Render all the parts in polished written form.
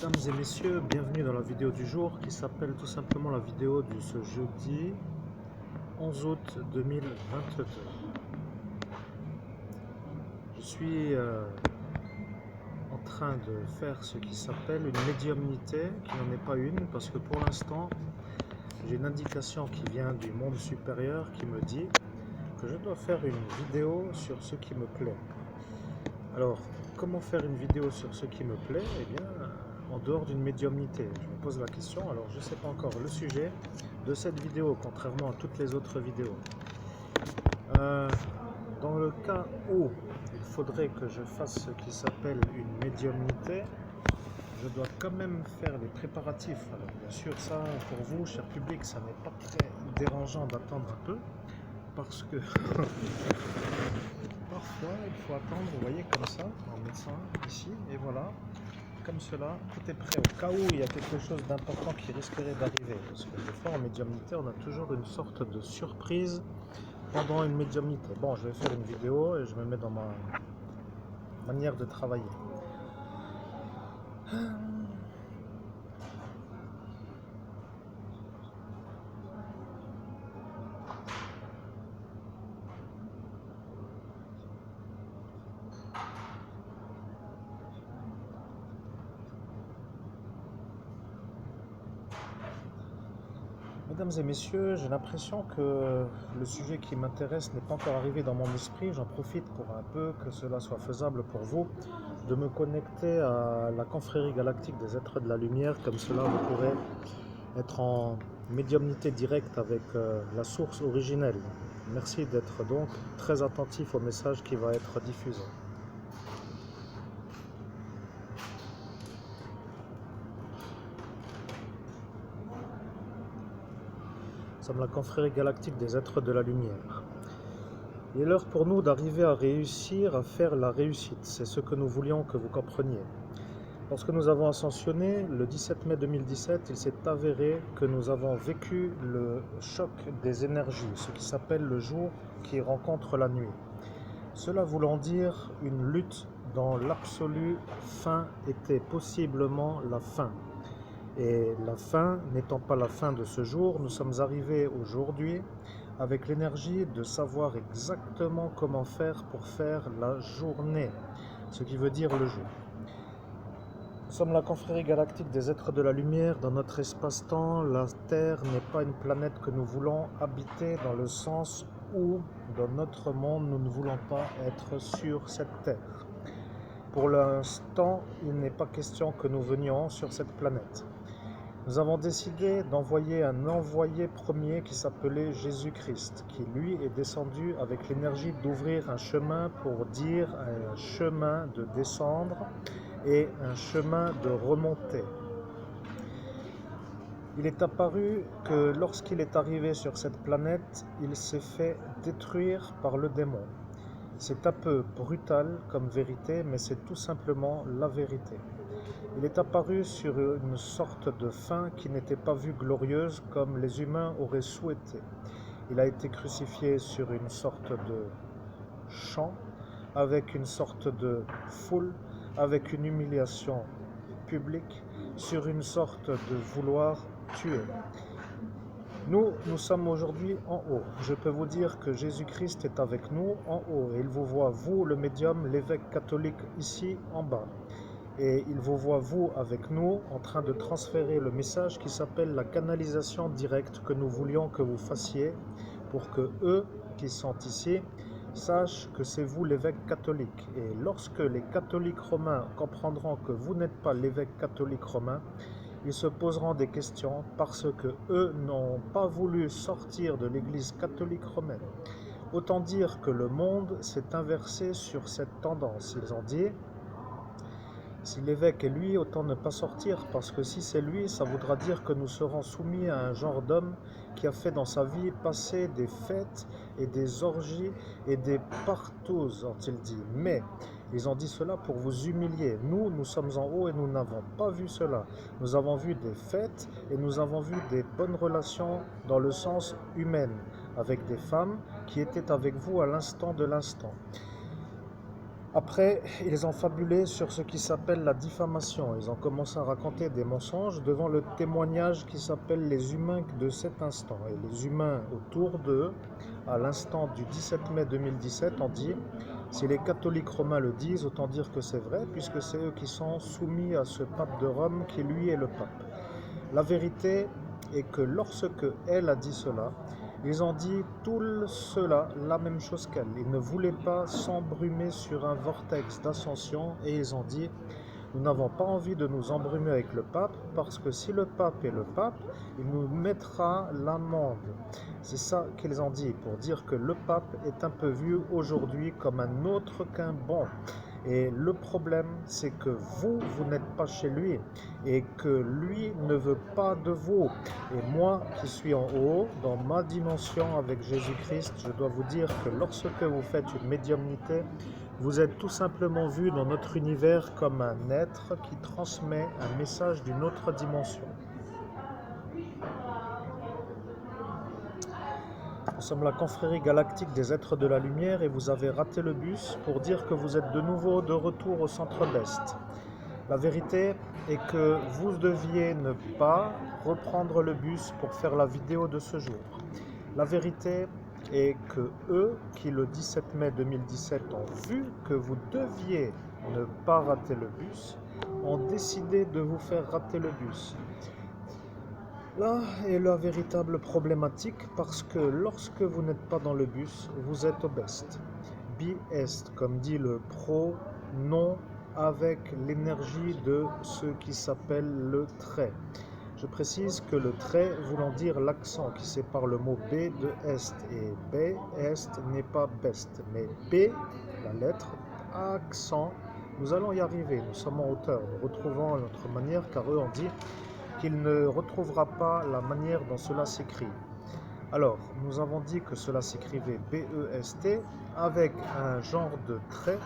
Mesdames et messieurs, bienvenue dans la vidéo du jour qui s'appelle tout simplement la vidéo de ce jeudi 11 août 2022. Je suis en train de faire ce qui s'appelle une médiumnité, qui n'en est pas une, parce que pour l'instant j'ai une indication qui vient du monde supérieur qui me dit que je dois faire une vidéo sur ce qui me plaît. Alors, comment faire une vidéo sur ce qui me plaît? Eh bien, en dehors d'une médiumnité, je me pose la question. Alors, je ne sais pas encore le sujet de cette vidéo, contrairement à toutes les autres vidéos. Dans le cas où il faudrait que je fasse ce qui s'appelle une médiumnité, je dois quand même faire les préparatifs. Alors, bien sûr, ça, pour vous, cher public, ça n'est pas très dérangeant d'attendre un peu, parce que parfois il faut attendre, vous voyez, comme ça, en mettant ici, et voilà, comme cela, tout est prêt au cas où il y a quelque chose d'important qui risquerait d'arriver, parce que des fois en médiumnité on a toujours une sorte de surprise pendant une médiumnité. Bon, je vais faire une vidéo et je me mets dans ma manière de travailler. Mesdames et messieurs, j'ai l'impression que le sujet qui m'intéresse n'est pas encore arrivé dans mon esprit. J'en profite pour un peu que cela soit faisable pour vous, de me connecter à la confrérie galactique des êtres de la lumière. Comme cela, vous pourrez être en médiumnité directe avec la source originelle. Merci d'être donc très attentif au message qui va être diffusé. Nous sommes la confrérie galactique des êtres de la lumière. Il est l'heure pour nous d'arriver à réussir, à faire la réussite. C'est ce que nous voulions que vous compreniez. Lorsque nous avons ascensionné, le 17 mai 2017, il s'est avéré que nous avons vécu le choc des énergies, ce qui s'appelle le jour qui rencontre la nuit. Cela voulant dire une lutte dans l'absolue fin était possiblement la fin. Et la fin n'étant pas la fin de ce jour, nous sommes arrivés aujourd'hui avec l'énergie de savoir exactement comment faire pour faire la journée, ce qui veut dire le jour. Nous sommes la confrérie galactique des êtres de la lumière. Dans notre espace-temps, la Terre n'est pas une planète que nous voulons habiter, dans le sens où, dans notre monde, nous ne voulons pas être sur cette Terre. Pour l'instant, il n'est pas question que nous venions sur cette planète. Nous avons décidé d'envoyer un envoyé premier qui s'appelait Jésus-Christ, qui lui est descendu avec l'énergie d'ouvrir un chemin pour dire un chemin de descendre et un chemin de remonter. Il est apparu que lorsqu'il est arrivé sur cette planète, il s'est fait détruire par le démon. C'est un peu brutal comme vérité, mais c'est tout simplement la vérité. Il est apparu sur une sorte de fin qui n'était pas vue glorieuse comme les humains auraient souhaité. Il a été crucifié sur une sorte de champ, avec une sorte de foule, avec une humiliation publique, sur une sorte de vouloir tuer. Nous sommes aujourd'hui en haut. Je peux vous dire que Jésus-Christ est avec nous en haut. Et il vous voit, vous, le médium, l'évêque catholique, ici en bas. Et il vous voit, vous, avec nous, en train de transférer le message qui s'appelle la canalisation directe que nous voulions que vous fassiez pour que eux qui sont ici sachent que c'est vous l'évêque catholique. Et lorsque les catholiques romains comprendront que vous n'êtes pas l'évêque catholique romain, ils se poseront des questions parce que eux n'ont pas voulu sortir de l'église catholique romaine. Autant dire que le monde s'est inversé sur cette tendance. Ils ont dit: si l'évêque est lui, autant ne pas sortir, parce que si c'est lui, ça voudra dire que nous serons soumis à un genre d'homme qui a fait dans sa vie passer des fêtes et des orgies et des partouzes, ont-ils dit. Mais ils ont dit cela pour vous humilier. Nous sommes en haut et nous n'avons pas vu cela. Nous avons vu des fêtes et nous avons vu des bonnes relations dans le sens humain, avec des femmes qui étaient avec vous à l'instant de l'instant. Après, ils ont fabulé sur ce qui s'appelle la diffamation. Ils ont commencé à raconter des mensonges devant le témoignage qui s'appelle les humains de cet instant. Et les humains autour d'eux, à l'instant du 17 mai 2017, ont dit, si les catholiques romains le disent, autant dire que c'est vrai, puisque c'est eux qui sont soumis à ce pape de Rome qui lui est le pape. La vérité est que lorsque elle a dit cela, ils ont dit tout cela la même chose qu'elle. Ils ne voulaient pas s'embrumer sur un vortex d'ascension et ils ont dit nous n'avons pas envie de nous embrumer avec le pape parce que si le pape est le pape, il nous mettra l'amende. C'est ça qu'ils ont dit pour dire que le pape est un peu vu aujourd'hui comme un autre qu'un bon. Et le problème, c'est que vous n'êtes pas chez lui et que lui ne veut pas de vous. Et moi qui suis en haut, dans ma dimension avec Jésus-Christ, je dois vous dire que lorsque vous faites une médiumnité, vous êtes tout simplement vu dans notre univers comme un être qui transmet un message d'une autre dimension. Nous sommes la confrérie galactique des êtres de la lumière et vous avez raté le bus pour dire que vous êtes de nouveau de retour au centre d'Est. La vérité est que vous deviez ne pas reprendre le bus pour faire la vidéo de ce jour. La vérité est que eux, qui le 17 mai 2017 ont vu que vous deviez ne pas rater le bus, ont décidé de vous faire rater le bus. Là est la véritable problématique parce que lorsque vous n'êtes pas dans le bus, vous êtes au best. Bi est, comme dit le pro, non avec l'énergie de ce qui s'appelle le trait. Je précise que le trait voulant dire l'accent qui sépare le mot B de est. Et B, est n'est pas best, mais B, la lettre, accent, nous allons y arriver, nous sommes en hauteur, nous retrouvons notre manière car eux ont dit qu'il ne retrouvera pas la manière dont cela s'écrit. Alors, nous avons dit que cela s'écrivait B-E-S-T avec un genre de trait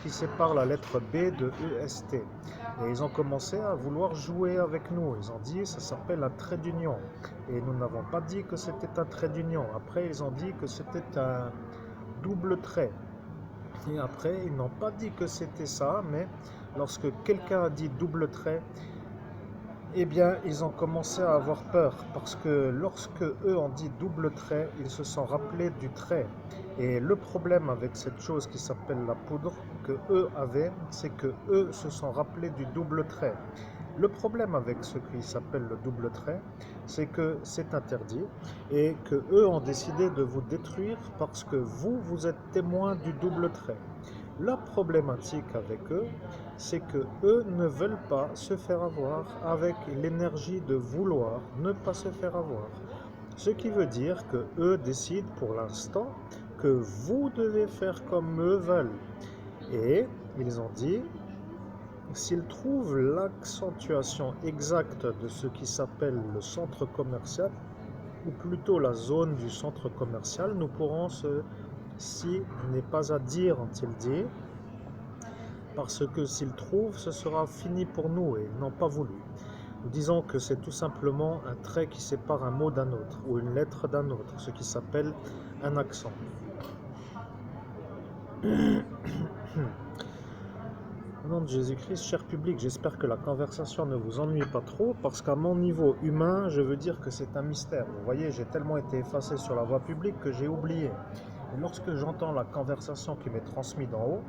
qui sépare la lettre B de E-S-T. Et ils ont commencé à vouloir jouer avec nous. Ils ont dit ça s'appelle un trait d'union. Et nous n'avons pas dit que c'était un trait d'union. Après, ils ont dit que c'était un double trait. Et après, ils n'ont pas dit que c'était ça, mais lorsque quelqu'un a dit double trait, eh bien, ils ont commencé à avoir peur parce que lorsque eux ont dit double trait, ils se sont rappelés du trait. Et le problème avec cette chose qui s'appelle la poudre que eux avaient, c'est que eux se sont rappelés du double trait. Le problème avec ce qui s'appelle le double trait, c'est que c'est interdit et que eux ont décidé de vous détruire parce que vous êtes témoin du double trait. La problématique avec eux, c'est que eux ne veulent pas se faire avoir avec l'énergie de vouloir ne pas se faire avoir. Ce qui veut dire que eux décident pour l'instant que vous devez faire comme eux veulent. Et ils ont dit, s'ils trouvent l'accentuation exacte de ce qui s'appelle le centre commercial, ou plutôt la zone du centre commercial, nous pourrons si n'est pas à dire, ont-ils dit, parce que s'ils trouvent, ce sera fini pour nous et ils n'ont pas voulu. Nous disons que c'est tout simplement un trait qui sépare un mot d'un autre ou une lettre d'un autre, ce qui s'appelle un accent. Au nom de Jésus-Christ, cher public, j'espère que la conversation ne vous ennuie pas trop, parce qu'à mon niveau humain, je veux dire que c'est un mystère. Vous voyez, j'ai tellement été effacé sur la voie publique que j'ai oublié. Et lorsque j'entends la conversation qui m'est transmise d'en haut,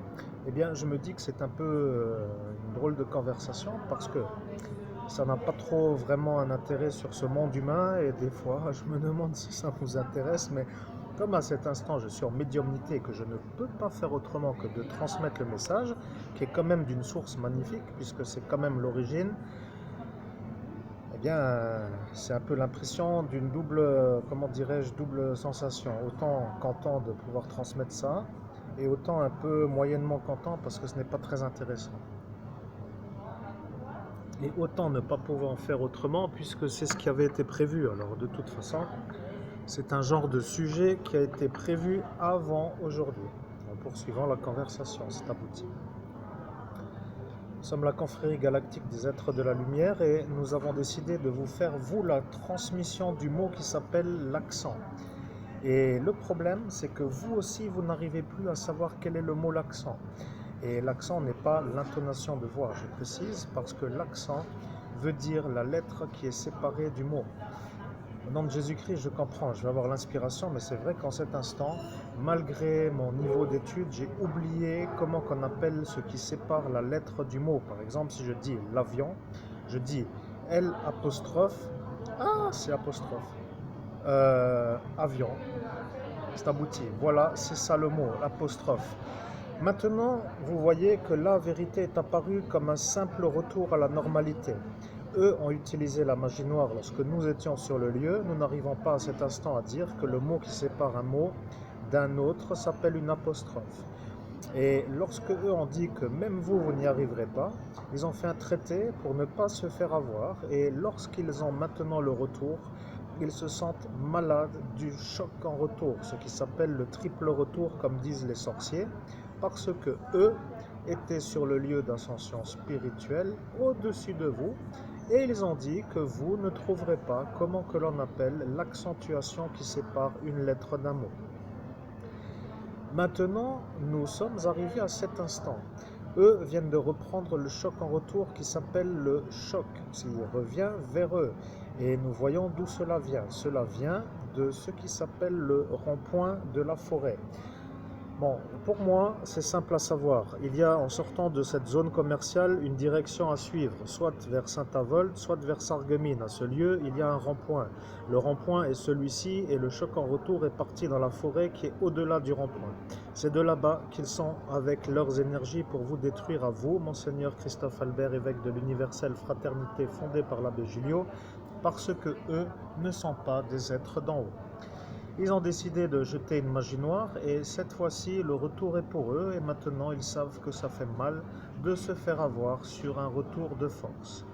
eh bien, je me dis que c'est un peu une drôle de conversation, parce que ça n'a pas trop vraiment un intérêt sur ce monde humain, et des fois, je me demande si ça vous intéresse, mais comme à cet instant je suis en médiumnité et que je ne peux pas faire autrement que de transmettre le message, qui est quand même d'une source magnifique, puisque c'est quand même l'origine, eh bien c'est un peu l'impression d'une double, comment dirais-je, double sensation. Autant content de pouvoir transmettre ça, et autant un peu moyennement content parce que ce n'est pas très intéressant. Et autant ne pas pouvoir faire autrement puisque c'est ce qui avait été prévu. Alors de toute façon, c'est un genre de sujet qui a été prévu avant aujourd'hui. En poursuivant la conversation, c'est abouti. Nous sommes la confrérie galactique des êtres de la lumière et nous avons décidé de vous faire, vous, la transmission du mot qui s'appelle l'accent. Et le problème, c'est que vous aussi, vous n'arrivez plus à savoir quel est le mot l'accent. Et l'accent n'est pas l'intonation de voix, je précise, parce que l'accent veut dire la lettre qui est séparée du mot. Au nom de Jésus-Christ, je comprends, je vais avoir l'inspiration, mais c'est vrai qu'en cet instant, malgré mon niveau d'étude, j'ai oublié comment qu'on appelle ce qui sépare la lettre du mot. Par exemple, si je dis l'avion, je dis L apostrophe, ah c'est apostrophe, avion, c'est abouti. Voilà, c'est ça le mot, l'apostrophe. Maintenant, vous voyez que la vérité est apparue comme un simple retour à la normalité. Eux ont utilisé la magie noire lorsque nous étions sur le lieu. Nous n'arrivons pas à cet instant à dire que le mot qui sépare un mot d'un autre s'appelle une apostrophe. Et lorsque eux ont dit que même vous, vous n'y arriverez pas, ils ont fait un traité pour ne pas se faire avoir. Et lorsqu'ils ont maintenant le retour, ils se sentent malades du choc en retour, ce qui s'appelle le triple retour, comme disent les sorciers, parce que eux étaient sur le lieu d'ascension spirituelle au-dessus de vous, et ils ont dit que vous ne trouverez pas comment que l'on appelle l'accentuation qui sépare une lettre d'un mot. Maintenant, nous sommes arrivés à cet instant. Eux viennent de reprendre le choc en retour qui s'appelle le choc, qui revient vers eux. Et nous voyons d'où cela vient. Cela vient de ce qui s'appelle le rond-point de la forêt. Bon, pour moi, c'est simple à savoir. Il y a, en sortant de cette zone commerciale, une direction à suivre, soit vers Saint-Avold, soit vers Sarreguemines. À ce lieu, il y a un rond-point. Le rond-point est celui-ci et le choc en retour est parti dans la forêt qui est au-delà du rond-point. C'est de là-bas qu'ils sont avec leurs énergies pour vous détruire à vous, Monseigneur Christophe Albert, évêque de l'universelle fraternité fondée par l'abbé Giulio, parce que eux ne sont pas des êtres d'en haut. Ils ont décidé de jeter une magie noire et cette fois-ci le retour est pour eux et maintenant ils savent que ça fait mal de se faire avoir sur un retour de force.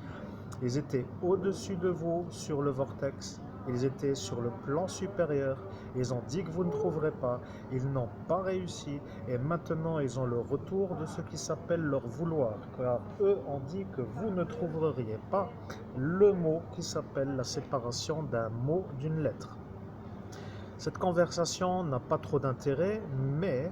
Ils étaient au-dessus de vous sur le vortex, ils étaient sur le plan supérieur, ils ont dit que vous ne trouverez pas, ils n'ont pas réussi et maintenant ils ont le retour de ce qui s'appelle leur vouloir, car eux ont dit que vous ne trouveriez pas le mot qui s'appelle la séparation d'un mot d'une lettre. Cette conversation n'a pas trop d'intérêt, mais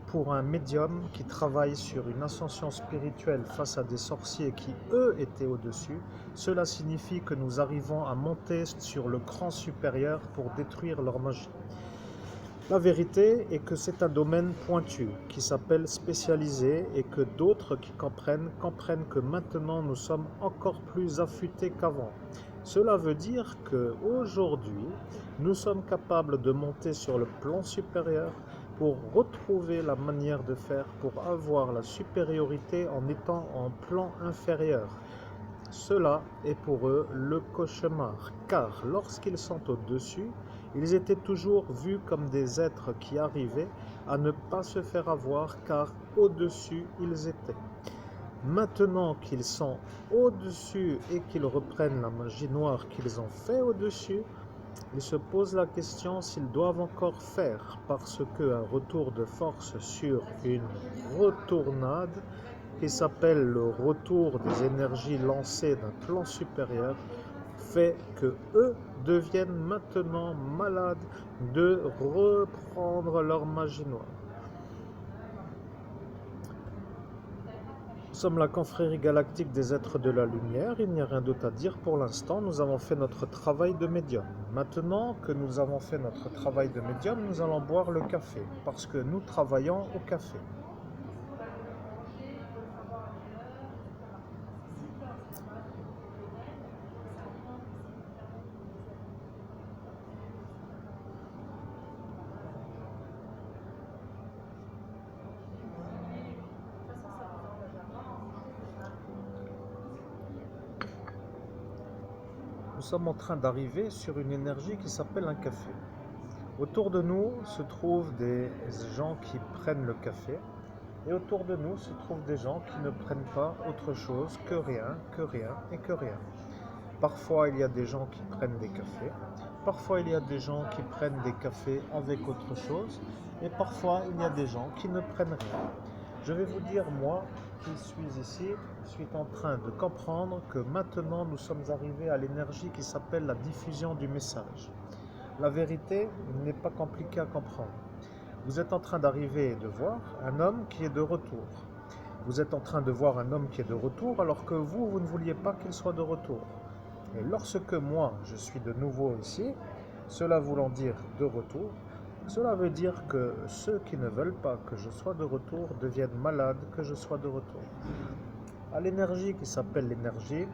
pour un médium qui travaille sur une ascension spirituelle face à des sorciers qui, eux, étaient au-dessus, cela signifie que nous arrivons à monter sur le cran supérieur pour détruire leur magie. La vérité est que c'est un domaine pointu qui s'appelle spécialisé et que d'autres qui comprennent que maintenant nous sommes encore plus affûtés qu'avant. Cela veut dire qu'aujourd'hui, nous sommes capables de monter sur le plan supérieur pour retrouver la manière de faire pour avoir la supériorité en étant en plan inférieur. Cela est pour eux le cauchemar, car lorsqu'ils sont au-dessus, ils étaient toujours vus comme des êtres qui arrivaient à ne pas se faire avoir, car au-dessus ils étaient. Maintenant qu'ils sont au-dessus et qu'ils reprennent la magie noire qu'ils ont fait au-dessus, ils se posent la question s'ils doivent encore faire, parce qu'un retour de force sur une retournade qui s'appelle le retour des énergies lancées d'un plan supérieur fait que eux deviennent maintenant malades de reprendre leur magie noire. Nous sommes la confrérie galactique des êtres de la lumière, il n'y a rien d'autre à dire pour l'instant, nous avons fait notre travail de médium. Maintenant que nous avons fait notre travail de médium, nous allons boire le café, parce que nous travaillons au café. Nous sommes en train d'arriver sur une énergie qui s'appelle un café. Autour de nous se trouvent des gens qui prennent le café et autour de nous se trouvent des gens qui ne prennent pas autre chose que rien et que rien. Parfois il y a des gens qui prennent des cafés, parfois il y a des gens qui prennent des cafés avec autre chose et parfois il y a des gens qui ne prennent rien. Je vais vous dire, moi qui suis ici, je suis en train de comprendre que maintenant nous sommes arrivés à l'énergie qui s'appelle la diffusion du message. La vérité n'est pas compliquée à comprendre. Vous êtes en train d'arriver et de voir un homme qui est de retour. Vous êtes en train de voir un homme qui est de retour alors que vous, vous ne vouliez pas qu'il soit de retour. Et lorsque moi, je suis de nouveau ici, cela voulant dire de retour, cela veut dire que ceux qui ne veulent pas que je sois de retour deviennent malades que je sois de retour. À l'énergie qui s'appelle l'énergie,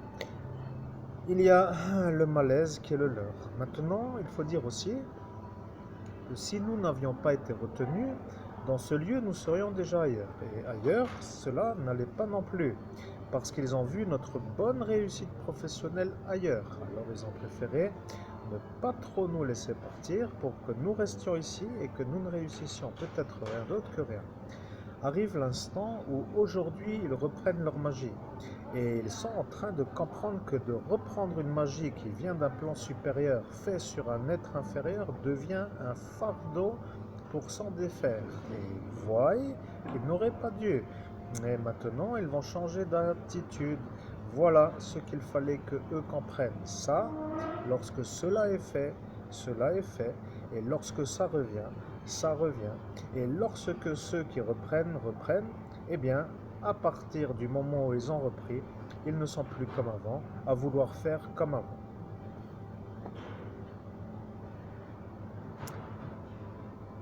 il y a le malaise qui est le leur. Maintenant, il faut dire aussi que si nous n'avions pas été retenus, dans ce lieu, nous serions déjà ailleurs. Et ailleurs, cela n'allait pas non plus, parce qu'ils ont vu notre bonne réussite professionnelle ailleurs. Alors ils ont préféré ne pas trop nous laisser partir pour que nous restions ici et que nous ne réussissions peut-être rien d'autre que rien. Arrive l'instant où aujourd'hui ils reprennent leur magie. Et ils sont en train de comprendre que de reprendre une magie qui vient d'un plan supérieur, fait sur un être inférieur, devient un fardeau pour s'en défaire. Et ils voient qu'ils n'auraient pas dû. Mais maintenant, ils vont changer d'attitude. Voilà ce qu'il fallait que eux comprennent. Ça, lorsque cela est fait, cela est fait. Et lorsque ça revient. Et lorsque ceux qui reprennent, eh bien, à partir du moment où ils ont repris, ils ne sont plus comme avant, à vouloir faire comme avant.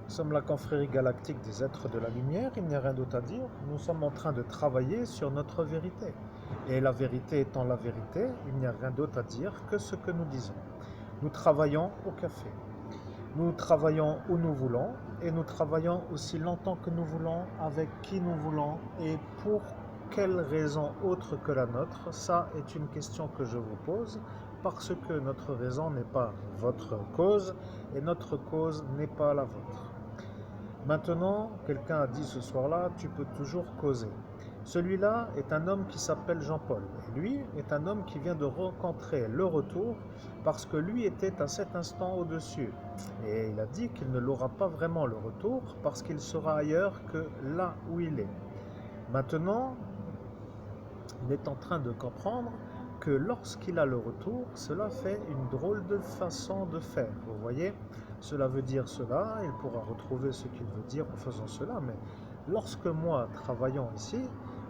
Nous sommes la confrérie galactique des êtres de la lumière, il n'y a rien d'autre à dire. Nous sommes en train de travailler sur notre vérité. Et la vérité étant la vérité, il n'y a rien d'autre à dire que ce que nous disons. Nous travaillons au café. Nous travaillons où nous voulons et nous travaillons aussi longtemps que nous voulons, avec qui nous voulons et pour quelle raison autre que la nôtre. Ça est une question que je vous pose parce que notre raison n'est pas votre cause et notre cause n'est pas la vôtre. Maintenant, quelqu'un a dit ce soir-là, tu peux toujours causer. Celui-là est un homme qui s'appelle Jean-Paul. Et lui est un homme qui vient de rencontrer le retour parce que lui était à cet instant au-dessus. Et il a dit qu'il ne l'aura pas vraiment le retour parce qu'il sera ailleurs que là où il est. Maintenant, il est en train de comprendre que lorsqu'il a le retour, cela fait une drôle de façon de faire. Vous voyez, cela veut dire cela, il pourra retrouver ce qu'il veut dire en faisant cela, mais lorsque moi, travaillant ici,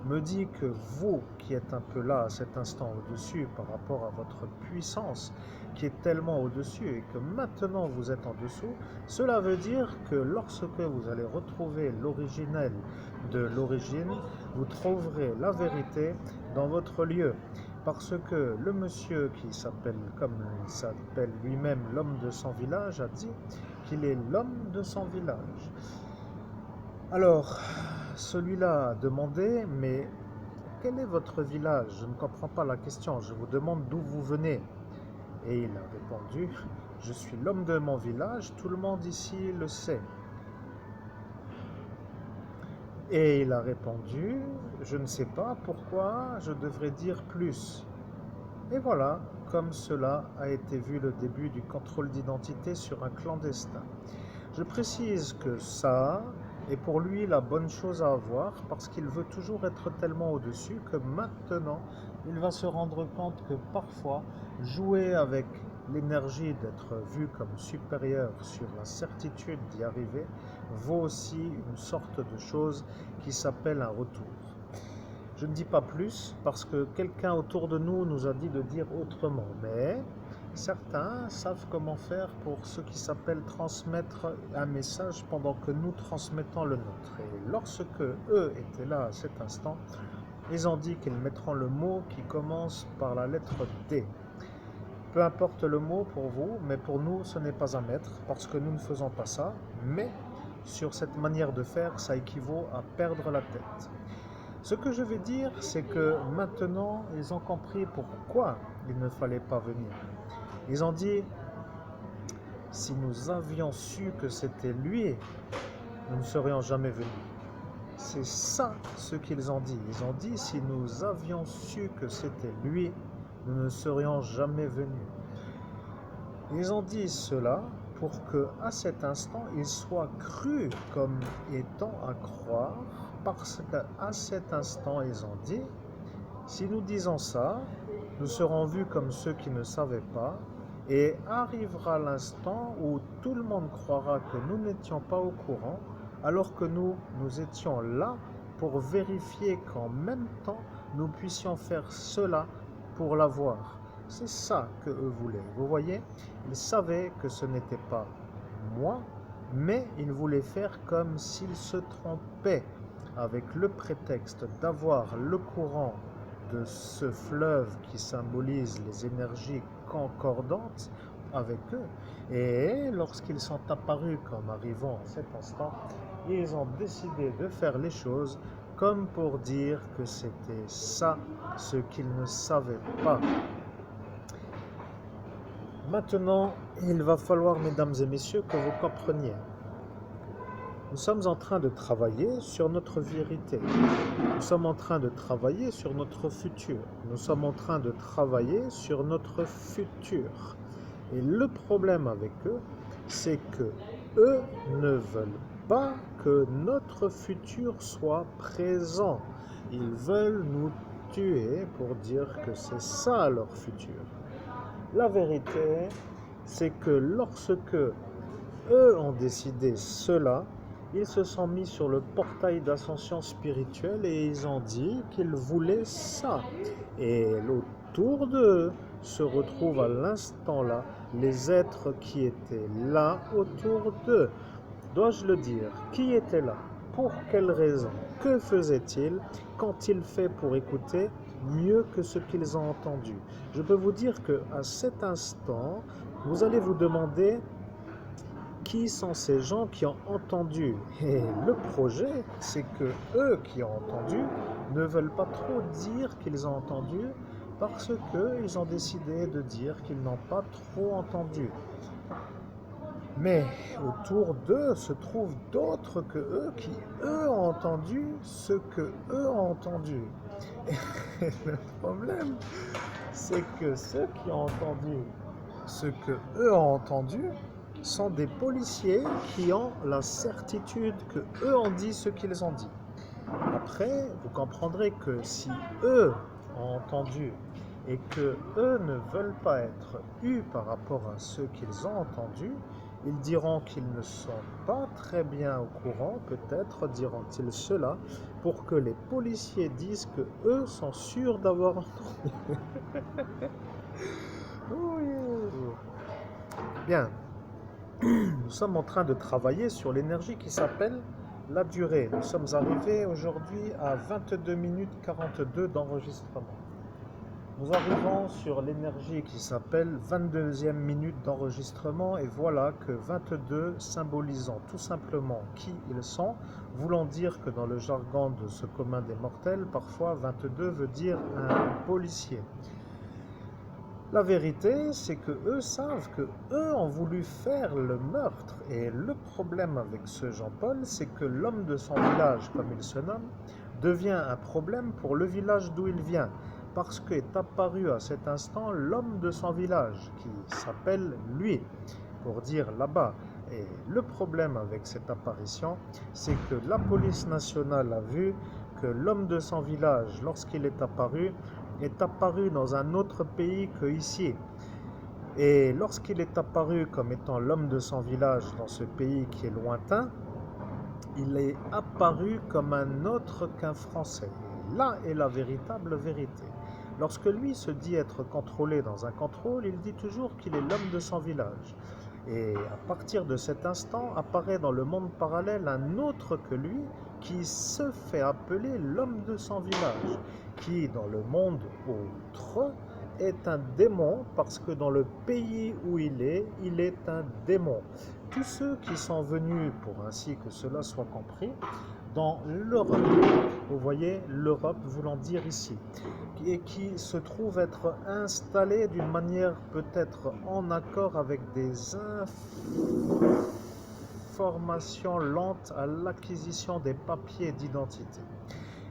me dit que vous, qui êtes un peu là à cet instant au-dessus par rapport à votre puissance, qui est tellement au-dessus et que maintenant vous êtes en dessous, cela veut dire que lorsque vous allez retrouver l'originel de l'origine, vous trouverez la vérité dans votre lieu. Parce que le monsieur qui s'appelle, comme il s'appelle lui-même l'homme de son village, a dit qu'il est l'homme de son village. Alors, celui-là a demandé, mais quel est votre village? Je ne comprends pas la question, je vous demande d'où vous venez. Et il a répondu, je suis l'homme de mon village, tout le monde ici le sait. Et il a répondu, je ne sais pas pourquoi je devrais dire plus. Et voilà, comme cela a été vu le début du contrôle d'identité sur un clandestin. Je précise que ça est pour lui la bonne chose à avoir parce qu'il veut toujours être tellement au-dessus que maintenant il va se rendre compte que parfois jouer avec l'énergie d'être vu comme supérieur sur la certitude d'y arriver vaut aussi une sorte de chose qui s'appelle un retour. Je ne dis pas plus parce que quelqu'un autour de nous nous a dit de dire autrement, mais certains savent comment faire pour ce qui s'appelle transmettre un message pendant que nous transmettons le nôtre. Et lorsque eux étaient là à cet instant, ils ont dit qu'ils mettront le mot qui commence par la lettre D. Peu importe le mot pour vous, mais pour nous, ce n'est pas à mettre parce que nous ne faisons pas ça, mais sur cette manière de faire, ça équivaut à perdre la tête. Ce que je vais dire, c'est que maintenant, ils ont compris pourquoi il ne fallait pas venir. Ils ont dit, si nous avions su que c'était lui, nous ne serions jamais venus. C'est ça ce qu'ils ont dit. Ils ont dit, si nous avions su que c'était lui, nous ne serions jamais venus. Ils ont dit cela pour que, à cet instant, ils soient crus comme étant à croire, parce qu'à cet instant, ils ont dit, si nous disons ça, nous serons vus comme ceux qui ne savaient pas, et arrivera l'instant où tout le monde croira que nous n'étions pas au courant, alors que nous étions là pour vérifier qu'en même temps, nous puissions faire cela pour l'avoir. C'est ça que eux voulaient. Vous voyez, ils savaient que ce n'était pas moi, mais ils voulaient faire comme s'ils se trompaient avec le prétexte d'avoir le courant de ce fleuve qui symbolise les énergies concordantes avec eux. Et lorsqu'ils sont apparus comme arrivant à cet instant, ils ont décidé de faire les choses comme pour dire que c'était ça ce qu'ils ne savaient pas. Maintenant, il va falloir, mesdames et messieurs, que vous compreniez. Nous sommes en train de travailler sur notre vérité. Nous sommes en train de travailler sur notre futur. Nous sommes en train de travailler sur notre futur. Et le problème avec eux, c'est que eux ne veulent pas que notre futur soit présent. Ils veulent nous tuer pour dire que c'est ça leur futur. La vérité, c'est que lorsque eux ont décidé cela, ils se sont mis sur le portail d'ascension spirituelle et ils ont dit qu'ils voulaient ça. Et autour d'eux se retrouvent à l'instant là les êtres qui étaient là autour d'eux. Dois-je le dire? Qui était là? Pour quelle raison? Que faisait-il? Qu'ont-ils fait pour écouter mieux que ce qu'ils ont entendu? Je peux vous dire qu'à cet instant, vous allez vous demander qui sont ces gens qui ont entendu. Et le projet, c'est que eux qui ont entendu ne veulent pas trop dire qu'ils ont entendu parce qu'ils ont décidé de dire qu'ils n'ont pas trop entendu. Mais autour d'eux se trouvent d'autres que eux qui, eux, ont entendu ce que eux ont entendu. Et le problème, c'est que ceux qui ont entendu ce que eux ont entendu sont des policiers qui ont la certitude que eux ont dit ce qu'ils ont dit. Après, vous comprendrez que si eux ont entendu et que eux ne veulent pas être eus par rapport à ce qu'ils ont entendu, ils diront qu'ils ne sont pas très bien au courant, peut-être diront-ils cela, pour que les policiers disent que eux sont sûrs d'avoir entendu. Bien, nous sommes en train de travailler sur l'énergie qui s'appelle la durée. Nous sommes arrivés aujourd'hui à 22 minutes 42 d'enregistrement. Nous arrivons sur l'énergie qui s'appelle 22e minute d'enregistrement et voilà que 22 symbolisant tout simplement qui ils sont, voulant dire que dans le jargon de ce commun des mortels, parfois 22 veut dire un policier. La vérité, c'est que eux savent que eux ont voulu faire le meurtre. Et le problème avec ce Jean-Paul, c'est que l'homme de son village, comme il se nomme, devient un problème pour le village d'où il vient. Parce qu'est apparu à cet instant l'homme de son village, qui s'appelle lui, pour dire là-bas. Et le problème avec cette apparition, c'est que la police nationale a vu que l'homme de son village, lorsqu'il est apparu dans un autre pays que ici. Et lorsqu'il est apparu comme étant l'homme de son village dans ce pays qui est lointain, il est apparu comme un autre qu'un Français. Et là est la véritable vérité. Lorsque lui se dit être contrôlé dans un contrôle, il dit toujours qu'il est l'homme de son village. Et à partir de cet instant, apparaît dans le monde parallèle un autre que lui qui se fait appeler l'homme de son village, qui dans le monde autre est un démon parce que dans le pays où il est un démon. Tous ceux qui sont venus, pour ainsi que cela soit compris, dans l'Europe, vous voyez, l'Europe voulant dire ici, et qui se trouve être installé d'une manière peut-être en accord avec des informations lentes à l'acquisition des papiers d'identité,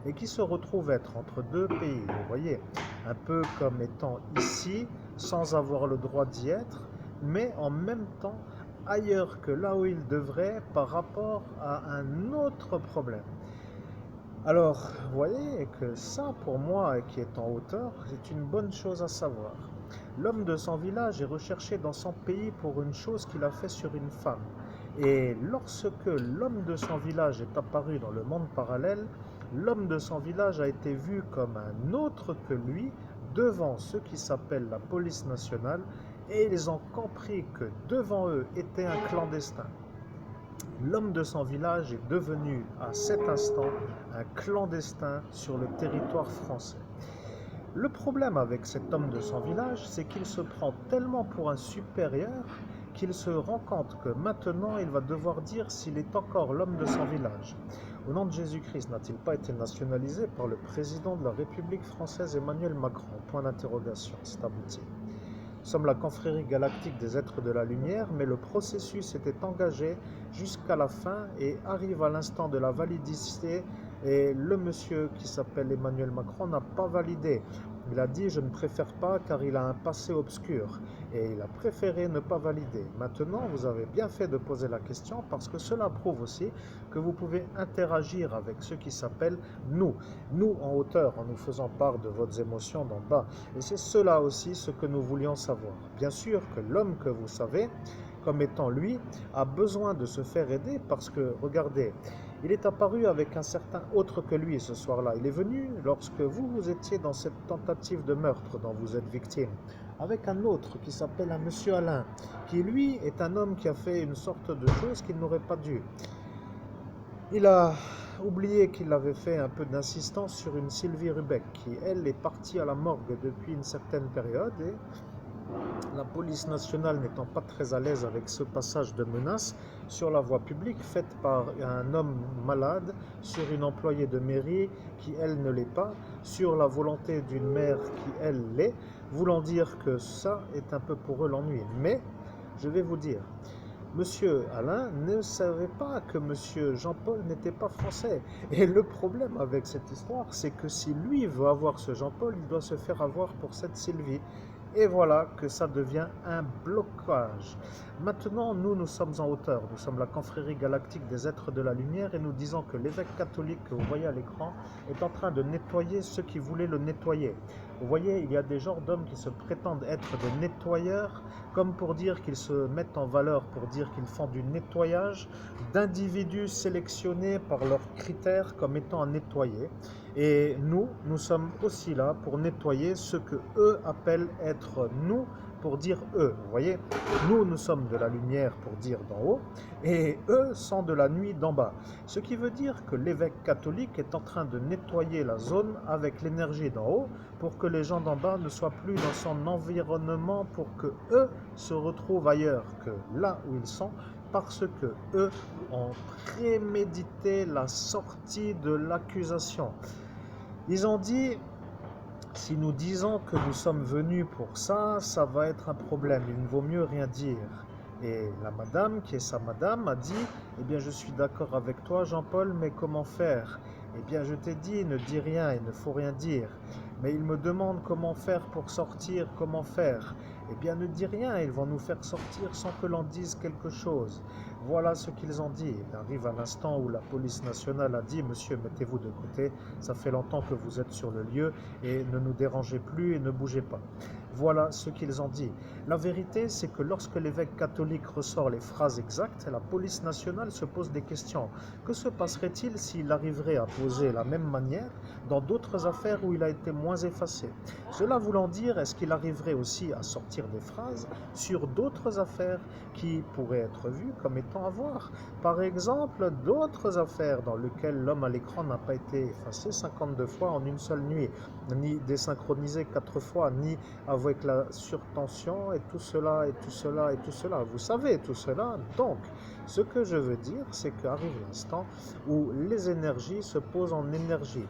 et qui se retrouve être entre deux pays, vous voyez, un peu comme étant ici, sans avoir le droit d'y être, mais en même temps ailleurs que là où il devrait par rapport à un autre problème. Alors, vous voyez que ça, pour moi, qui est en hauteur, c'est une bonne chose à savoir. L'homme de son village est recherché dans son pays pour une chose qu'il a fait sur une femme. Et lorsque l'homme de son village est apparu dans le monde parallèle, L'homme de son village a été vu comme un autre que lui devant ce qui s'appelle la police nationale et ils ont compris que devant eux était un clandestin. L'homme de son village est devenu à cet instant un clandestin sur le territoire français. Le problème avec cet homme de son village, c'est qu'il se prend tellement pour un supérieur qu'il se rend compte que maintenant il va devoir dire s'il est encore l'homme de son village. Au nom de Jésus-Christ, n'a-t-il pas été nationalisé par le président de la République française Emmanuel Macron? Point d'interrogation, c'est abouti. Nous sommes la confrérie galactique des êtres de la lumière, mais le processus était engagé jusqu'à la fin et arrive à l'instant de la validité. Et le monsieur qui s'appelle Emmanuel Macron n'a pas validé. Il a dit je ne préfère pas car il a un passé obscur et il a préféré ne pas valider. Maintenant, vous avez bien fait de poser la question parce que cela prouve aussi que vous pouvez interagir avec ce qui s'appelle nous. Nous en hauteur, en nous faisant part de vos émotions d'en bas. Et c'est cela aussi ce que nous voulions savoir. Bien sûr que l'homme que vous savez, comme étant lui, a besoin de se faire aider parce que, regardez, il est apparu avec un certain autre que lui ce soir-là. Il est venu lorsque vous étiez dans cette tentative de meurtre dont vous êtes victime, avec un autre qui s'appelle un monsieur Alain, qui lui est un homme qui a fait une sorte de chose qu'il n'aurait pas dû. Il a oublié qu'il avait fait un peu d'insistance sur une Sylvie Rubec, qui elle est partie à la morgue depuis une certaine période et la police nationale n'étant pas très à l'aise avec ce passage de menace sur la voie publique faite par un homme malade sur une employée de mairie qui elle ne l'est pas, sur la volonté d'une mère qui elle l'est, voulant dire que ça est un peu pour eux l'ennui. Mais je vais vous dire, Monsieur Alain ne savait pas que Monsieur Jean-Paul n'était pas français. Et le problème avec cette histoire, c'est que si lui veut avoir ce Jean-Paul, il doit se faire avoir pour cette Sylvie. Et voilà que ça devient un blocage. Maintenant, nous sommes en hauteur. Nous sommes la confrérie galactique des êtres de la lumière et nous disons que l'évêque catholique que vous voyez à l'écran est en train de nettoyer ceux qui voulaient le nettoyer. Vous voyez, il y a des genres d'hommes qui se prétendent être des nettoyeurs, comme pour dire qu'ils se mettent en valeur, pour dire qu'ils font du nettoyage d'individus sélectionnés par leurs critères comme étant à nettoyer. Et nous sommes aussi là pour nettoyer ce que eux appellent être nous, pour dire eux. Vous voyez, nous sommes de la lumière pour dire d'en haut, et eux sont de la nuit d'en bas. Ce qui veut dire que l'évêque catholique est en train de nettoyer la zone avec l'énergie d'en haut, pour que les gens d'en bas ne soient plus dans son environnement, pour que eux se retrouvent ailleurs que là où ils sont, parce que eux ont prémédité la sortie de l'accusation. Ils ont dit, si nous disons que nous sommes venus pour ça, ça va être un problème, il ne vaut mieux rien dire. Et la madame, qui est sa madame, a dit, eh bien je suis d'accord avec toi Jean-Paul, mais comment faire? Eh bien je t'ai dit, ne dis rien, il ne faut rien dire. Mais ils me demandent comment faire pour sortir, comment faire? Eh bien ne dis rien, ils vont nous faire sortir sans que l'on dise quelque chose. Voilà ce qu'ils ont dit. Il arrive à l'instant où la police nationale a dit, monsieur, mettez-vous de côté, ça fait longtemps que vous êtes sur le lieu et ne nous dérangez plus et ne bougez pas. Voilà ce qu'ils ont dit. La vérité, c'est que lorsque l'évêque catholique ressort les phrases exactes, la police nationale se pose des questions. Que se passerait-il s'il arriverait à poser la même manière dans d'autres affaires où il a été moins effacé? Cela voulant dire, est-ce qu'il arriverait aussi à sortir des phrases sur d'autres affaires qui pourraient être vues comme étant à voir? Par exemple, d'autres affaires dans lesquelles l'homme à l'écran n'a pas été effacé 52 fois en une seule nuit, ni désynchronisé 4 fois, ni avec la surtension et tout cela, et tout cela, et tout cela. Vous savez tout cela. Donc, ce que je veux dire, c'est qu'arrive l'instant où les énergies se posent en énergie.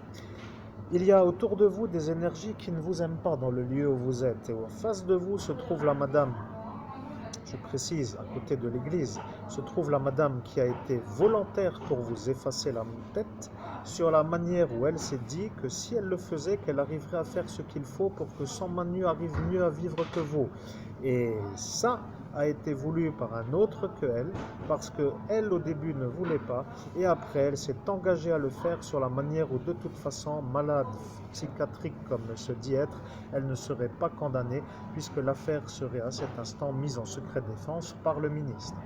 Il y a autour de vous des énergies qui ne vous aiment pas dans le lieu où vous êtes. Et en face de vous se trouve la madame, je précise, à côté de l'église, se trouve la madame qui a été volontaire pour vous effacer la tête, sur la manière où elle s'est dit que si elle le faisait, qu'elle arriverait à faire ce qu'il faut pour que son manu arrive mieux à vivre que vous. Et ça a été voulu par un autre que elle, parce qu'elle au début ne voulait pas, et après elle s'est engagée à le faire sur la manière où de toute façon, malade psychiatrique comme elle se dit être, elle ne serait pas condamnée, puisque l'affaire serait à cet instant mise en secret défense par le ministre.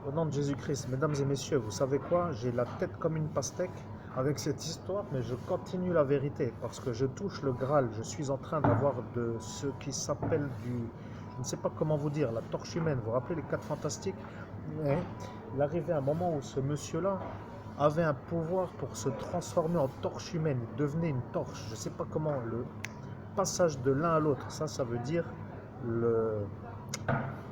Au nom de Jésus-Christ, mesdames et messieurs, vous savez quoi? J'ai la tête comme une pastèque avec cette histoire, mais je continue la vérité parce que je touche le Graal. Je suis en train d'avoir de ce qui s'appelle je ne sais pas comment vous dire, la torche humaine. Vous vous rappelez les 4 Fantastiques? Ouais. Il arrivait un moment où ce monsieur-là avait un pouvoir pour se transformer en torche humaine. Il devenait une torche. Je ne sais pas comment. Le passage de l'un à l'autre, ça veut dire le,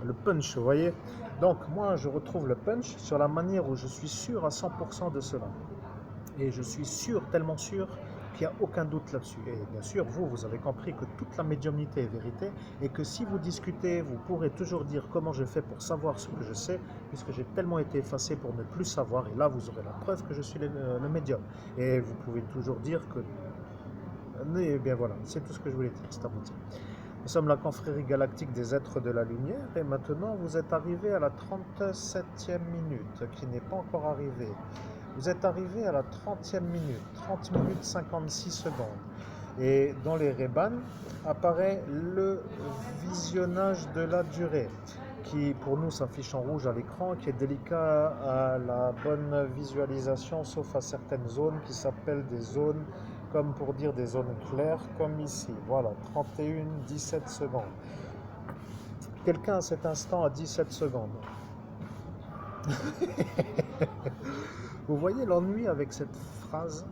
le punch, vous voyez. Donc moi, je retrouve le punch sur la manière où je suis sûr à 100% de cela. Et je suis sûr, tellement sûr, qu'il n'y a aucun doute là-dessus. Et bien sûr, vous avez compris que toute la médiumnité est vérité et que si vous discutez, vous pourrez toujours dire comment je fais pour savoir ce que je sais, puisque j'ai tellement été effacé pour ne plus savoir. Et là, vous aurez la preuve que je suis le médium. Et vous pouvez toujours dire que... Eh bien voilà, c'est tout ce que je voulais dire, c'est à vous dire. Nous sommes la confrérie galactique des êtres de la lumière et maintenant vous êtes arrivé à la 37e minute qui n'est pas encore arrivée. Vous êtes arrivé à la 30e minute, 30 minutes 56 secondes. Et dans les Reban apparaît le visionnage de la durée qui pour nous s'affiche en rouge à l'écran, qui est délicat à la bonne visualisation sauf à certaines zones qui s'appellent des zones comme pour dire des zones claires, comme ici. Voilà, 31, 17 secondes. Quelqu'un à cet instant a 17 secondes. Vous voyez l'ennui avec cette phrase?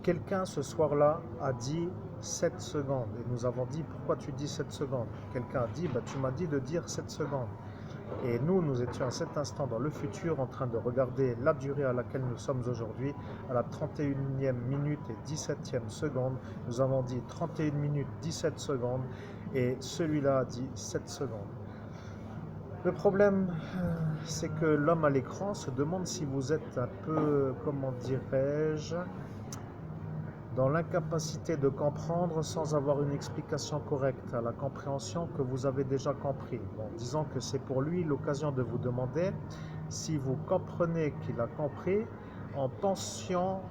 Quelqu'un ce soir-là a dit 7 secondes. Et nous avons dit, pourquoi tu dis 7 secondes? Quelqu'un a dit, tu m'as dit de dire 7 secondes. Et nous étions à cet instant dans le futur en train de regarder la durée à laquelle nous sommes aujourd'hui, à la 31e minute et 17e seconde. Nous avons dit 31 minutes 17 secondes et celui-là a dit 7 secondes. Le problème, c'est que l'homme à l'écran se demande si vous êtes un peu, comment dirais-je, dans l'incapacité de comprendre sans avoir une explication correcte à la compréhension que vous avez déjà compris. Bon, disons que c'est pour lui l'occasion de vous demander si vous comprenez qu'il a compris en pensant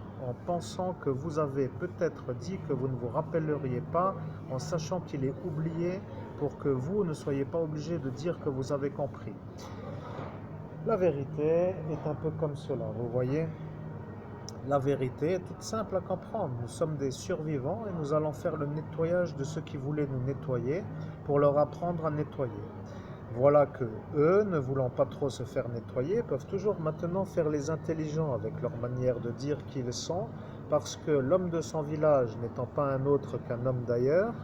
que vous avez peut-être dit que vous ne vous rappelleriez pas, en sachant qu'il est oublié pour que vous ne soyez pas obligé de dire que vous avez compris. La vérité est un peu comme cela, vous voyez? La vérité est toute simple à comprendre. Nous sommes des survivants et nous allons faire le nettoyage de ceux qui voulaient nous nettoyer pour leur apprendre à nettoyer. Voilà que eux, ne voulant pas trop se faire nettoyer, peuvent toujours maintenant faire les intelligents avec leur manière de dire qu'ils sont, parce que l'homme de son village n'étant pas un autre qu'un homme d'ailleurs,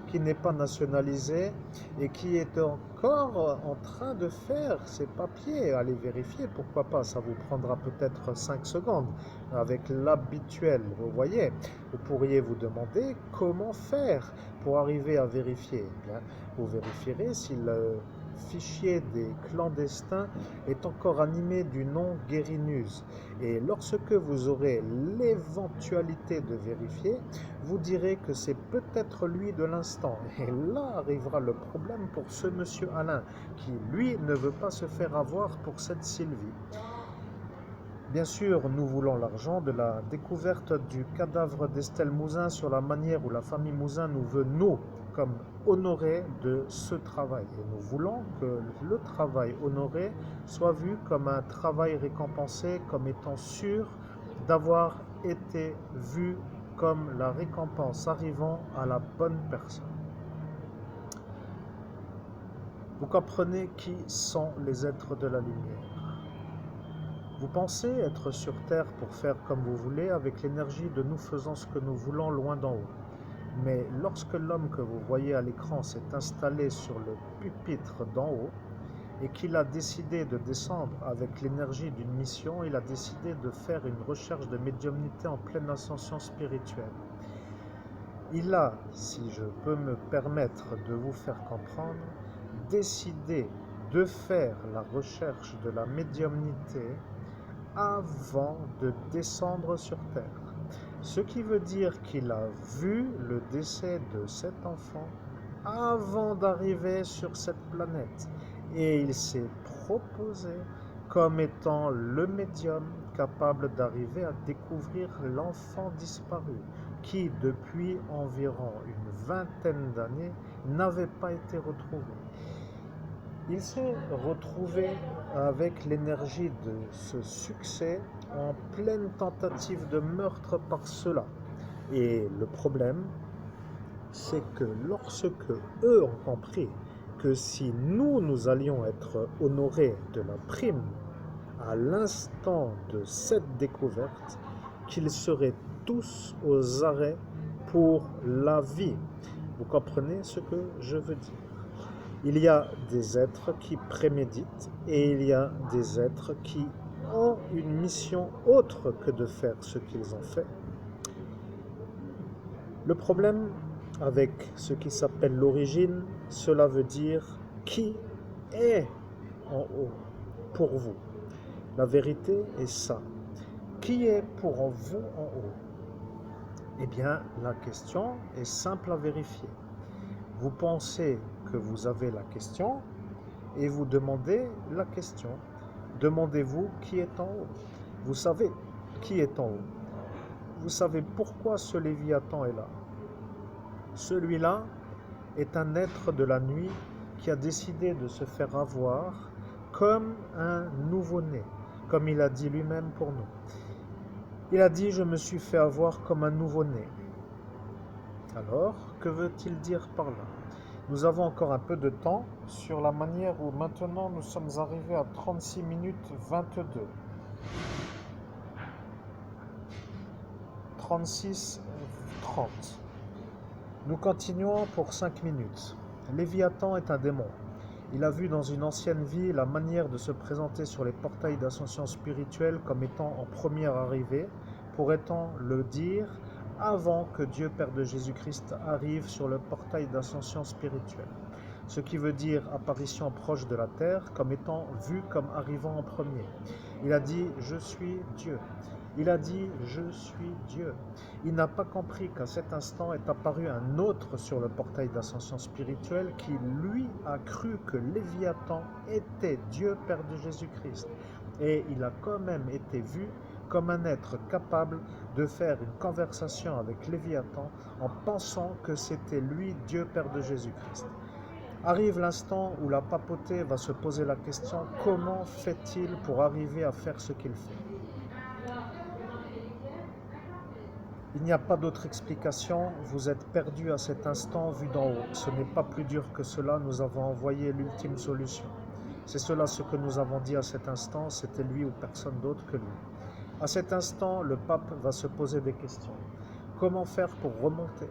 qui n'est pas nationalisé et qui est encore en train de faire ses papiers. Allez vérifier, pourquoi pas, ça vous prendra peut-être 5 secondes avec l'habituel, vous voyez. Vous pourriez vous demander comment faire pour arriver à vérifier. Bien, vous vérifierez si le fichier des clandestins est encore animé du nom Guérinus. Et lorsque vous aurez l'éventualité de vérifier, vous direz que c'est peut-être lui de l'instant. Et là arrivera le problème pour ce monsieur Alain, qui lui ne veut pas se faire avoir pour cette Sylvie. Bien sûr, nous voulons l'argent de la découverte du cadavre d'Estelle Mouzin sur la manière où la famille Mouzin nous veut, nous, comme honorés de ce travail. Et nous voulons que le travail honoré soit vu comme un travail récompensé, comme étant sûr d'avoir été vu comme la récompense arrivant à la bonne personne. Vous comprenez qui sont les êtres de la lumière. Vous pensez être sur Terre pour faire comme vous voulez avec l'énergie de nous faisant ce que nous voulons loin d'en haut. Mais lorsque l'homme que vous voyez à l'écran s'est installé sur le pupitre d'en haut et qu'il a décidé de descendre avec l'énergie d'une mission, il a décidé de faire une recherche de médiumnité en pleine ascension spirituelle. Il a, si je peux me permettre de vous faire comprendre, décidé de faire la recherche de la médiumnité avant de descendre sur Terre. Ce qui veut dire qu'il a vu le décès de cet enfant avant d'arriver sur cette planète. Et il s'est proposé comme étant le médium capable d'arriver à découvrir l'enfant disparu, qui depuis environ une vingtaine d'années n'avait pas été retrouvé. Il s'est retrouvé avec l'énergie de ce succès en pleine tentative de meurtre par ceux-là. Et le problème, c'est que lorsque eux ont compris que si nous allions être honorés de la prime à l'instant de cette découverte, qu'ils seraient tous aux arrêts pour la vie. Vous comprenez ce que je veux dire? Il y a des êtres qui préméditent et il y a des êtres qui ont une mission autre que de faire ce qu'ils ont fait. Le problème avec ce qui s'appelle l'origine, cela veut dire qui est en haut pour vous. La vérité est ça. Qui est pour vous en haut? Eh bien, la question est simple à vérifier. Vous pensez que vous avez la question et vous demandez la question. Demandez-vous qui est en haut. Vous savez qui est en haut. Vous savez pourquoi ce Léviathan est là. Celui-là est un être de la nuit qui a décidé de se faire avoir comme un nouveau-né, comme il a dit lui-même pour nous. Il a dit « Je me suis fait avoir comme un nouveau-né ». Alors, que veut-il dire par là? Nous avons encore un peu de temps sur la manière où maintenant nous sommes arrivés à 36 minutes 22. 36, 30. Nous continuons pour 5 minutes. Léviathan est un démon. Il a vu dans une ancienne vie la manière de se présenter sur les portails d'ascension spirituelle comme étant en première arrivée, pourrait-on le dire, avant que Dieu Père de Jésus-Christ arrive sur le portail d'ascension spirituelle. Ce qui veut dire apparition proche de la terre comme étant vu comme arrivant en premier. Il a dit « Je suis Dieu ». Il a dit « Je suis Dieu ». Il n'a pas compris qu'à cet instant est apparu un autre sur le portail d'ascension spirituelle qui, lui, a cru que Léviathan était Dieu Père de Jésus-Christ. Et il a quand même été vu comme un être capable de faire une conversation avec Léviathan en pensant que c'était lui Dieu Père de Jésus-Christ. Arrive l'instant où la papauté va se poser la question « Comment fait-il pour arriver à faire ce qu'il fait ?» Il n'y a pas d'autre explication, vous êtes perdu à cet instant vu d'en haut. Ce n'est pas plus dur que cela, nous avons envoyé l'ultime solution. C'est cela ce que nous avons dit à cet instant, c'était lui ou personne d'autre que lui. À cet instant, le pape va se poser des questions. Comment faire pour remonter?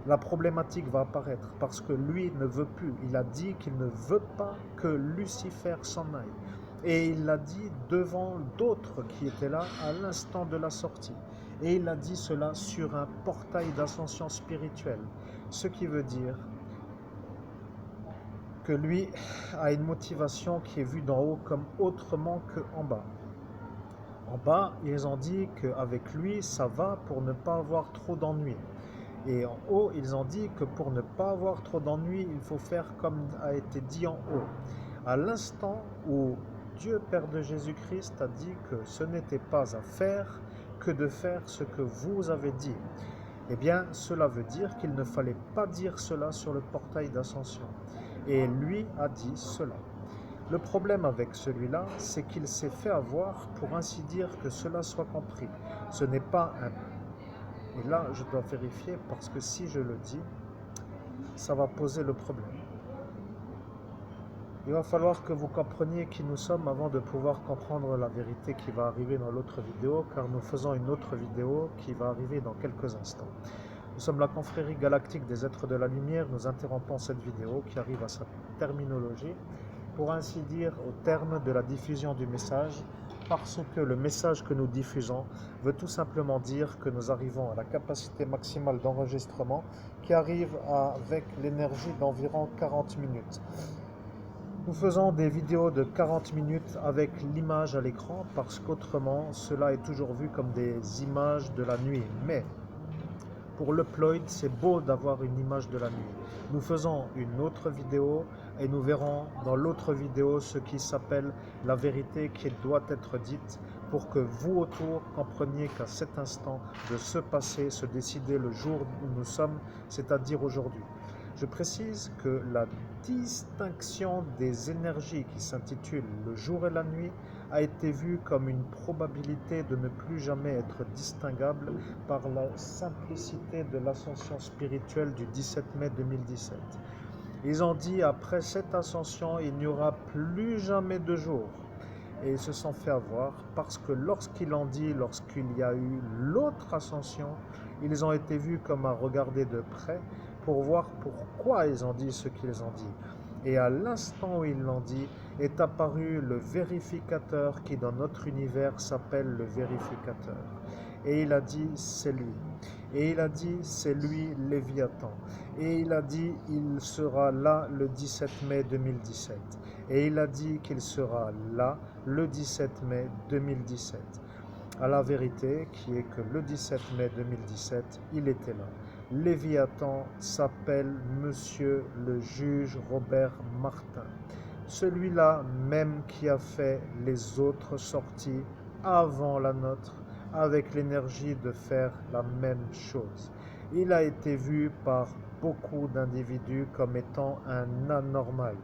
La problématique va apparaître parce que lui ne veut plus. Il a dit qu'il ne veut pas que Lucifer s'en aille. Et il l'a dit devant d'autres qui étaient là à l'instant de la sortie. Et il a dit cela sur un portail d'ascension spirituelle. Ce qui veut dire que lui a une motivation qui est vue d'en haut comme autrement qu'en bas. En bas, ils ont dit qu'avec lui, ça va pour ne pas avoir trop d'ennuis. Et en haut, ils ont dit que pour ne pas avoir trop d'ennuis, il faut faire comme a été dit en haut. À l'instant où Dieu Père de Jésus-Christ a dit que ce n'était pas à faire que de faire ce que vous avez dit. Eh bien, cela veut dire qu'il ne fallait pas dire cela sur le portail d'ascension. Et lui a dit cela. Le problème avec celui-là, c'est qu'il s'est fait avoir, pour ainsi dire, que cela soit compris. Ce n'est pas un... Et là, je dois vérifier, parce que si je le dis, ça va poser le problème. Il va falloir que vous compreniez qui nous sommes avant de pouvoir comprendre la vérité qui va arriver dans l'autre vidéo, car nous faisons une autre vidéo qui va arriver dans quelques instants. Nous sommes la confrérie galactique des êtres de la lumière, nous interrompons cette vidéo qui arrive à sa terminologie, pour ainsi dire au terme de la diffusion du message, parce que le message que nous diffusons veut tout simplement dire que nous arrivons à la capacité maximale d'enregistrement qui arrive avec l'énergie d'environ 40 minutes. Nous faisons des vidéos de 40 minutes avec l'image à l'écran parce qu'autrement cela est toujours vu comme des images de la nuit. Mais pour l'upload, c'est beau d'avoir une image de la nuit. Nous faisons une autre vidéo et nous verrons dans l'autre vidéo ce qui s'appelle la vérité qui doit être dite pour que vous autour compreniez qu'à cet instant de se passer, se décider le jour où nous sommes, c'est-à-dire aujourd'hui. Je précise que la distinction des énergies qui s'intitule le jour et la nuit a été vue comme une probabilité de ne plus jamais être distinguable par la simplicité de l'ascension spirituelle du 17 mai 2017. Ils ont dit après cette ascension, il n'y aura plus jamais de jour. Et ils se sont fait avoir parce que lorsqu'ils ont dit, lorsqu'il y a eu l'autre ascension, ils ont été vus comme à regarder de près pour voir pourquoi ils ont dit ce qu'ils ont dit. Et à l'instant où ils l'ont dit, est apparu le vérificateur qui dans notre univers s'appelle le vérificateur. Et il a dit, c'est lui. Et il a dit, c'est lui Léviathan. Et il a dit, il sera là le 17 mai 2017. Et il a dit qu'il sera là le 17 mai 2017. À la vérité, qui est que le 17 mai 2017, il était là. Léviathan s'appelle Monsieur le juge Robert Martin. Celui-là même qui a fait les autres sorties avant la nôtre, avec l'énergie de faire la même chose. Il a été vu par beaucoup d'individus comme étant un anormal.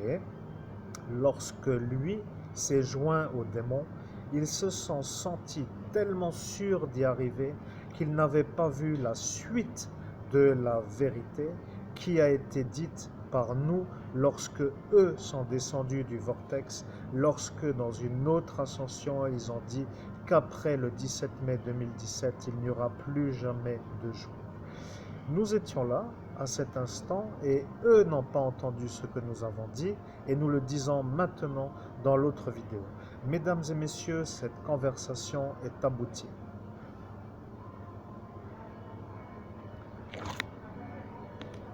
Et lorsque lui s'est joint aux démons, ils se sont sentis tellement sûrs d'y arriver qu'ils n'avaient pas vu la suite de la vérité qui a été dite par nous lorsque eux sont descendus du vortex, lorsque dans une autre ascension ils ont dit qu'après le 17 mai 2017 il n'y aura plus jamais de jour. Nous étions là à cet instant et eux n'ont pas entendu ce que nous avons dit et nous le disons maintenant dans l'autre vidéo. Mesdames et messieurs, cette conversation est aboutie.